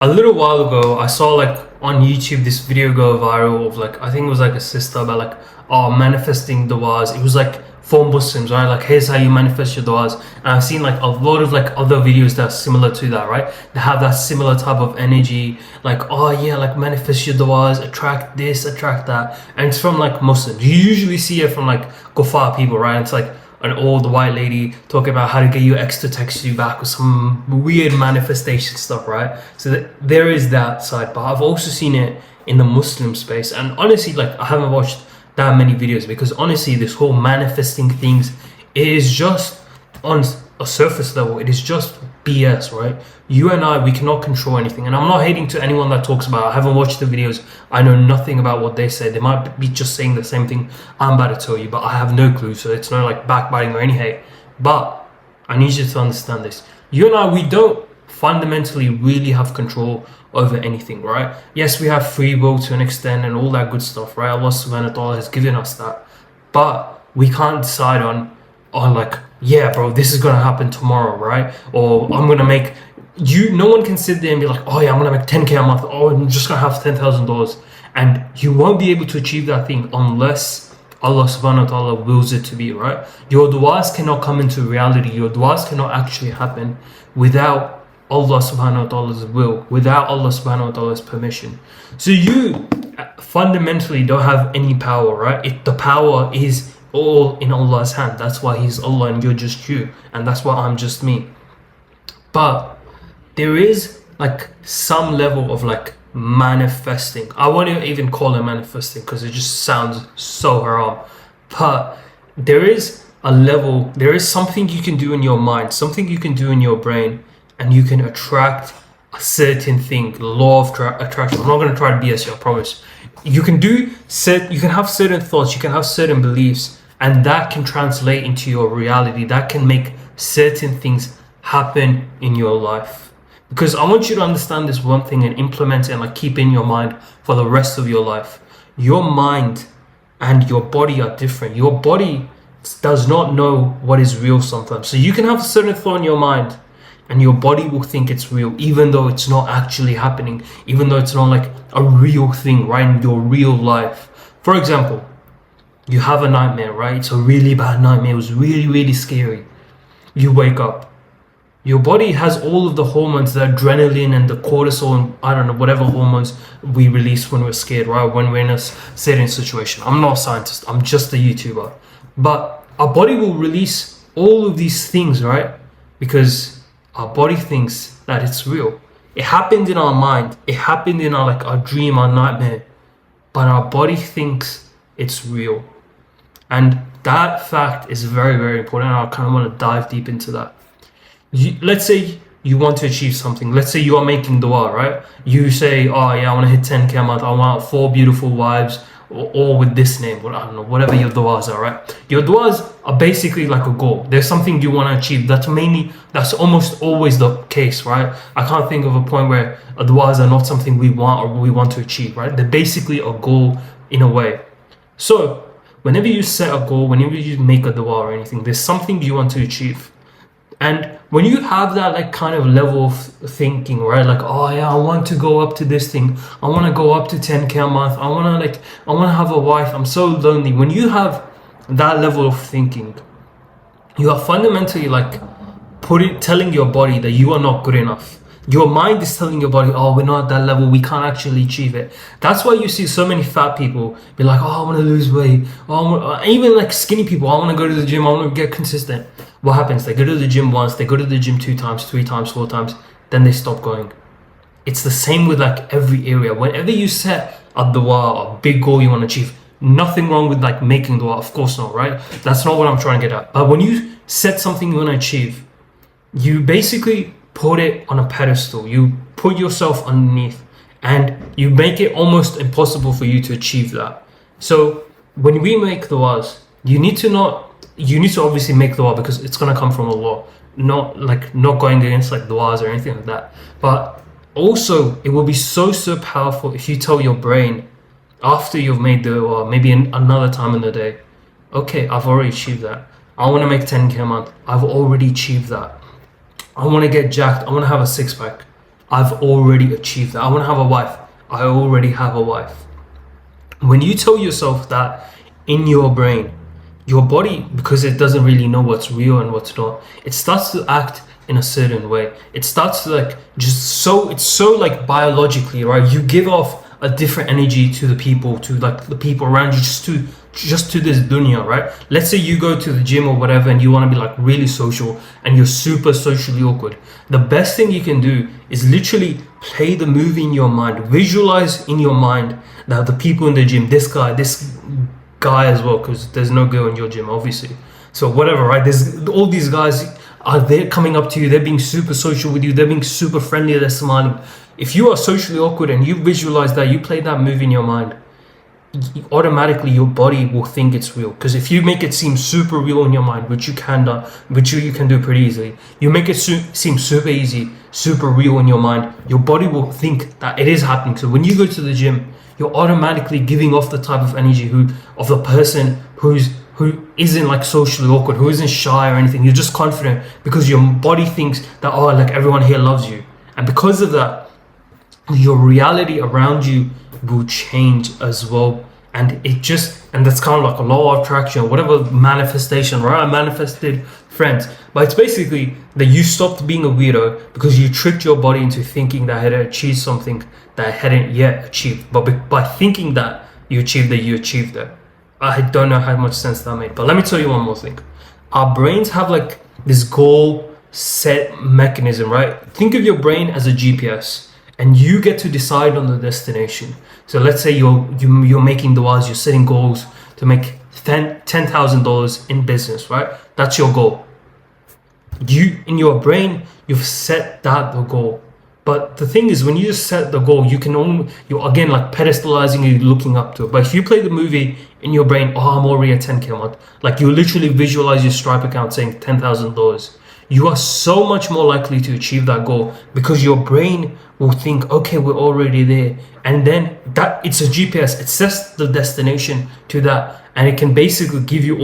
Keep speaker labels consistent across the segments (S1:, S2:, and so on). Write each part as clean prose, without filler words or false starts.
S1: A little while ago, I saw like on YouTube this video go viral of like I think it was like a sister about like manifesting du'as. It was like for Muslims, right? Like here's how you manifest your du'as. And I've seen like a lot of like other videos that are similar to that, right? They have that similar type of energy, like oh yeah, like manifest your du'as, attract this, attract that, and it's from like Muslims. You usually see it from like kuffar people, right? It's like an old white lady talking about how to get you X to text you back or some weird manifestation stuff, right? So there is that side, but I've also seen it in the Muslim space. And honestly, like I haven't watched that many videos because honestly, this whole manifesting things is just on a surface level. It is just BS, right? You and I, we cannot control anything. And I'm not hating to anyone that talks about it. I haven't watched the videos. I know nothing about what they say. They might be just saying the same thing I'm about to tell you, but I have no clue. So it's not like backbiting or any hate. But I need you to understand this. You and I, we don't fundamentally really have control over anything, right? Yes, we have free will to an extent and all that good stuff, right? Allah subhanahu wa ta'ala has given us that. But we can't decide on like, yeah, bro, this is gonna happen tomorrow, right? Or I'm gonna make no one can sit there and be like, oh yeah, I'm gonna make 10K a month, oh I'm just gonna have $10,000. And you won't be able to achieve that thing unless Allah subhanahu wa ta'ala wills it to be, right? Your du'as cannot come into reality, your du'as cannot actually happen without Allah subhanahu wa ta'ala's will, without Allah subhanahu wa ta'ala's permission. So you fundamentally don't have any power, right? The power is all in Allah's hand. That's why He's Allah and you're just you, and that's why I'm just me. But there is like some level of like manifesting. I won't even call it manifesting because it just sounds so haram. But there is a level, there is something you can do in your mind, something you can do in your brain, and you can attract a certain thing, the law of attraction. I'm not going to try to BS you, I promise. You can have certain thoughts, you can have certain beliefs, and that can translate into your reality. That can make certain things happen in your life. Because I want you to understand this one thing and implement it and like keep in your mind for the rest of your life. Your mind and your body are different. Your body does not know what is real sometimes. So you can have a certain thought in your mind and your body will think it's real, even though it's not actually happening, even though it's not like a real thing, right, in your real life. For example, you have a nightmare, right? It's a really bad nightmare. It was really, really scary. You wake up. Your body has all of the hormones, the adrenaline and the cortisol and I don't know, whatever hormones we release when we're scared, right? When we're in a certain situation. I'm not a scientist. I'm just a YouTuber. But our body will release all of these things, right? Because our body thinks that it's real. It happened in our mind. It happened in our dream, our nightmare. But our body thinks it's real. And that fact is very, very important. I kind of want to dive deep into that. Let's say you want to achieve something. Let's say you are making dua, right? You say, oh yeah, I want to hit 10K a month. I want 4 beautiful wives, or with this name, or I don't know, whatever your duas are, right? Your duas are basically like a goal. There's something you want to achieve. That's almost always the case, right? I can't think of a point where duas are not something we want or we want to achieve, right? They're basically a goal in a way. So whenever you set a goal, whenever you make a dua or anything, there's something you want to achieve. And when you have that like kind of level of thinking, right? Like, oh yeah, I want to go up to this thing. I want to go up to 10K a month. I want to have a wife. I'm so lonely. When you have that level of thinking, you are fundamentally like telling your body that you are not good enough. Your mind is telling your body, oh, we're not at that level, we can't actually achieve it. That's why you see so many fat people be like, oh, I want to lose weight. Even like skinny people, I want to go to the gym, I want to get consistent. What happens? They go to the gym once, they go to the gym 2 times, 3 times, 4 times, then they stop going. It's the same with like every area. Whenever you set a dua, a big goal you want to achieve, nothing wrong with like making dua, of course not, right? That's not what I'm trying to get at. But when you set something you want to achieve, you basically put it on a pedestal. You put yourself underneath and you make it almost impossible for you to achieve that. So when we make du'as, you need to obviously make dua because it's going to come from Allah, not going against like du'as or anything like that. But also it will be so powerful if you tell your brain after you've made dua, maybe another time in the day, okay, I've already achieved that. I want to make 10K a month. I've already achieved that. I want to get jacked. I want to have a 6-pack. I've already achieved that. I want to have a wife. I already have a wife. When you tell yourself that in your brain, your body, because it doesn't really know what's real and what's not, it starts to act in a certain way. It starts to like it's so like biologically, right? You give off a different energy to the people, to like the people around you, just to this dunya, right? Let's say you go to the gym or whatever and you want to be like really social and you're super socially awkward. The best thing you can do is literally play the movie in your mind, visualize in your mind that the people in the gym, this guy as well, because there's no girl in your gym obviously, so whatever, right? There's all these guys are there coming up to you, they're being super social with you, they're being super friendly, they're smiling. If you are socially awkward and you visualize that, you play that movie in your mind, automatically your body will think it's real. Because if you make it seem super real in your mind, which you can do pretty easily, you make it seem super easy, super real in your mind, your body will think that it is happening. So when you go to the gym, you're automatically giving off the type of energy of the person who isn't like socially awkward, who isn't shy or anything. You're just confident because your body thinks that, oh, like everyone here loves you. And because of that, your reality around you will change as well. And that's kind of like a law of attraction or whatever, manifestation, right? I manifested friends. But it's basically that you stopped being a weirdo because you tricked your body into thinking that I had achieved something that I hadn't yet achieved. But by thinking that you achieved it. I don't know how much sense that made. But let me tell you one more thing. Our brains have like this goal set mechanism, right? Think of your brain as a GPS. And you get to decide on the destination. So let's say you're making du'as, you're setting goals to make $10,000 in business, right? That's your goal. You, in your brain, you've set that the goal. But the thing is, when you just set the goal, you're again like pedestalizing it, looking up to it. But if you play the movie in your brain, oh, I'm already at 10K a month, like you literally visualize your Stripe account saying $10,000, you are so much more likely to achieve that goal because your brain will think, okay, we're already there. And then that it's a GPS, it sets the destination to that. And it can basically give you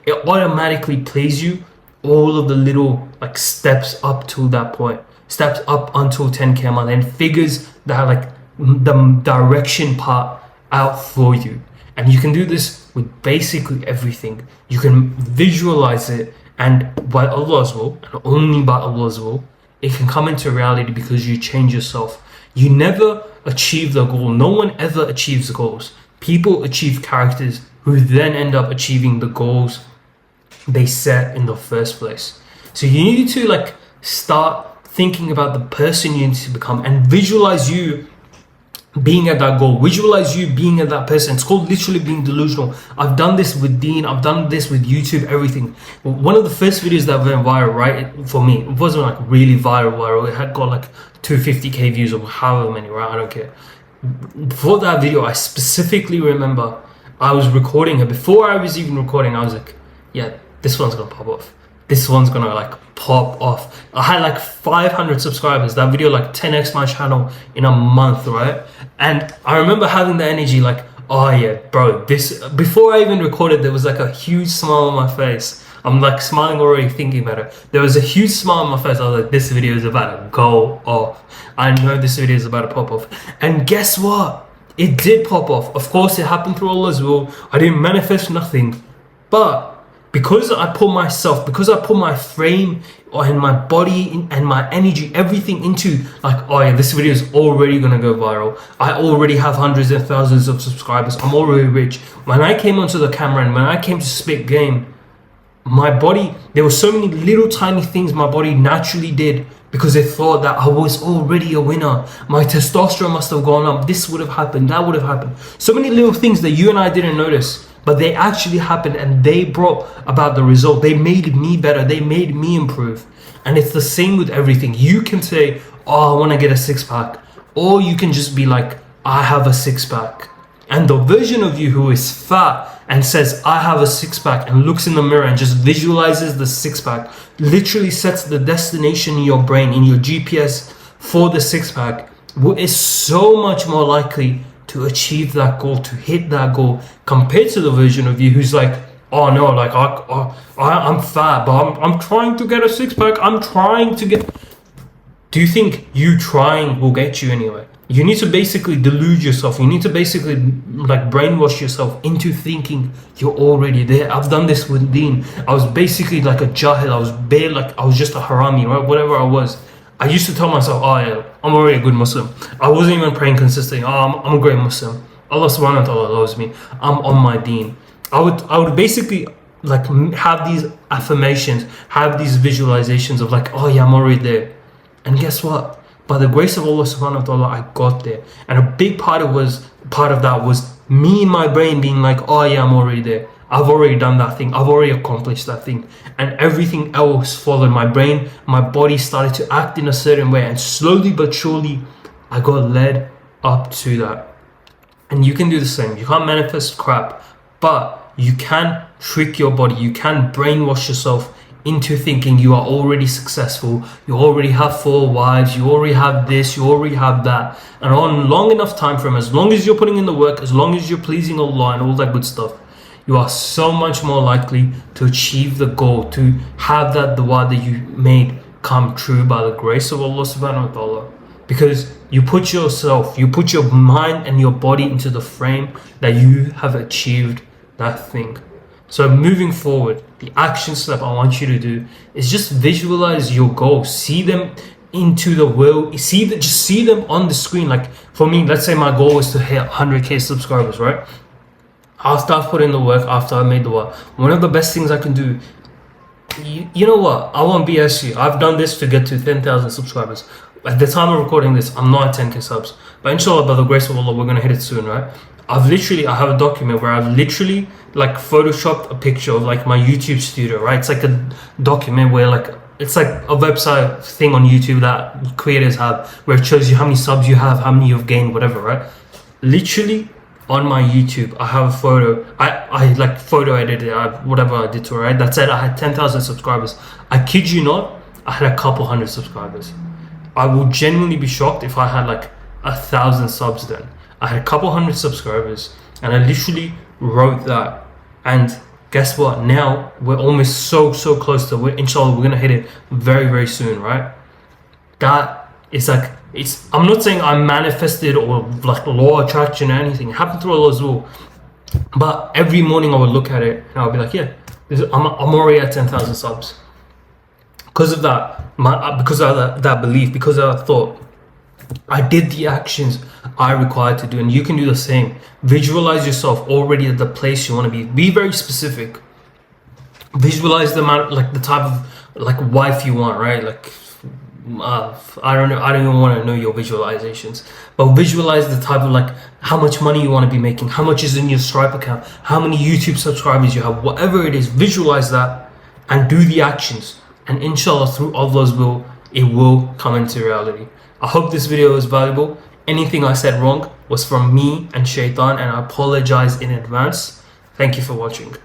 S1: it automatically plays you all of the little like steps up to that point, steps up until 10K a month, and figures that like the direction part out for you. And you can do this with basically everything. You can visualize it, and by Allah's will, and only by Allah's will, it can come into reality because you change yourself. You never achieve the goal. No one ever achieves the goals. People achieve characters who then end up achieving the goals they set in the first place. So you need to like start thinking about the person you need to become and visualize you being at that goal. Visualize you being at that person. It's called literally being delusional. I've done this with Dean. I've done this with YouTube, everything. One of the first videos that went viral, right, for me, it wasn't like really viral. It had got like 250k views or however many, right? I don't care. For that video, I specifically remember I was recording her. Before I was even recording, I was like, yeah, this one's gonna pop off. This one's gonna like pop off. I had like 500 subscribers. That video like 10x my channel in a month, right? And I remember having the energy like, oh yeah, bro, this, before I even recorded, there was like a huge smile on my face. I'm like smiling already thinking about it. There was a huge smile on my face. I was like, this video is about to go off. I know this video is about to pop off. And guess what? It did pop off. Of course, it happened through Allah's will. I didn't manifest nothing. But because I put my frame and my body and my energy, everything into like, oh yeah, this video is already gonna go viral. I already have hundreds and thousands of subscribers. I'm already rich. When I came onto the camera and when I came to spit game, my body, there were so many little tiny things my body naturally did because it thought that I was already a winner. My testosterone must have gone up. This would have happened. That would have happened. So many little things that you and I didn't notice, but they actually happened and they brought about the result. They made me better. They made me improve. And it's the same with everything. You can say, oh, I want to get a six-pack. Or you can just be like, I have a six-pack. And the version of you who is fat and says, I have a six-pack, and looks in the mirror and just visualizes the six-pack, literally sets the destination in your brain, in your GPS for the six-pack, is so much more likely to achieve that goal, to hit that goal, compared to the version of you who's like, oh no, like I'm fat, but I'm trying to get a six-pack, I'm trying to get... do you think you trying will get you anywhere? You need to basically delude yourself. You need to basically like brainwash yourself into thinking you're already there. I've done this with Deen. I was basically like a jahil. I was just a harami, right? Whatever I was. I used to tell myself, oh yeah, I'm already a good Muslim. I wasn't even praying consistently. Oh, I'm a great Muslim. Allah subhanahu wa ta'ala loves me. I'm on my deen. I would basically like have these affirmations, have these visualizations of like, oh yeah, I'm already there. And guess what? By the grace of Allah subhanahu wa ta'ala, I got there. And a big part of that was me in my brain being like, oh yeah, I'm already there. I've already done that thing. I've already accomplished that thing. And everything else followed. My brain, my body started to act in a certain way. And slowly but surely, I got led up to that. And you can do the same. You can't manifest crap, but you can trick your body. You can brainwash yourself into thinking you are already successful. You already have 4 wives. You already have this. You already have that. And on long enough time frame, as long as you're putting in the work, as long as you're pleasing Allah and all that good stuff, you are so much more likely to achieve the goal, to have that dua that you made come true by the grace of Allah subhanahu wa ta'ala. Because you put your mind and your body into the frame that you have achieved that thing. So moving forward, the action step I want you to do is just visualize your goals. See them into the world. Just see them on the screen. Like for me, let's say my goal is to hit 100k subscribers, right? After I've put in the work, after I made the work, one of the best things I can do, you know what? I won't BS you. I've done this to get to 10,000 subscribers. At the time of recording this, I'm not at 10k subs. But inshallah, by the grace of Allah, we're going to hit it soon, right? I have a document where I've literally like photoshopped a picture of like my YouTube studio, right? It's like a document where like, it's like a website thing on YouTube that creators have where it shows you how many subs you have, how many you've gained, whatever, right? Literally on my YouTube, I have a photo. I like photo edited whatever I did to it, right? That said I had 10,000 subscribers. I kid you not, I had a couple hundred subscribers. I would genuinely be shocked if I had like 1,000 subs then. I had a couple hundred subscribers and I literally wrote that. And guess what? Now we're almost so close to it. Inshallah, we're gonna hit it very, very soon, right? That is like, I'm not saying I manifested or like law of attraction or anything. It happened through Allah's will. But every morning I would look at it and I would be like, yeah, I'm already at 10,000 subs. Because of that, because of that belief, because of that thought, I did the actions I required to do. And you can do the same. Visualize yourself already at the place you want to be. Be very specific. Visualize the amount, like the type of like wife you want, right? Like I don't know. I don't even want to know your visualizations, but visualize the type of like how much money you want to be making, how much is in your Stripe account, how many YouTube subscribers you have, whatever it is. Visualize that and do the actions, and inshallah, through Allah's will, it will come into reality. I hope this video is valuable. Anything I said wrong was from me and Shaitan, and I apologize in advance. Thank you for watching.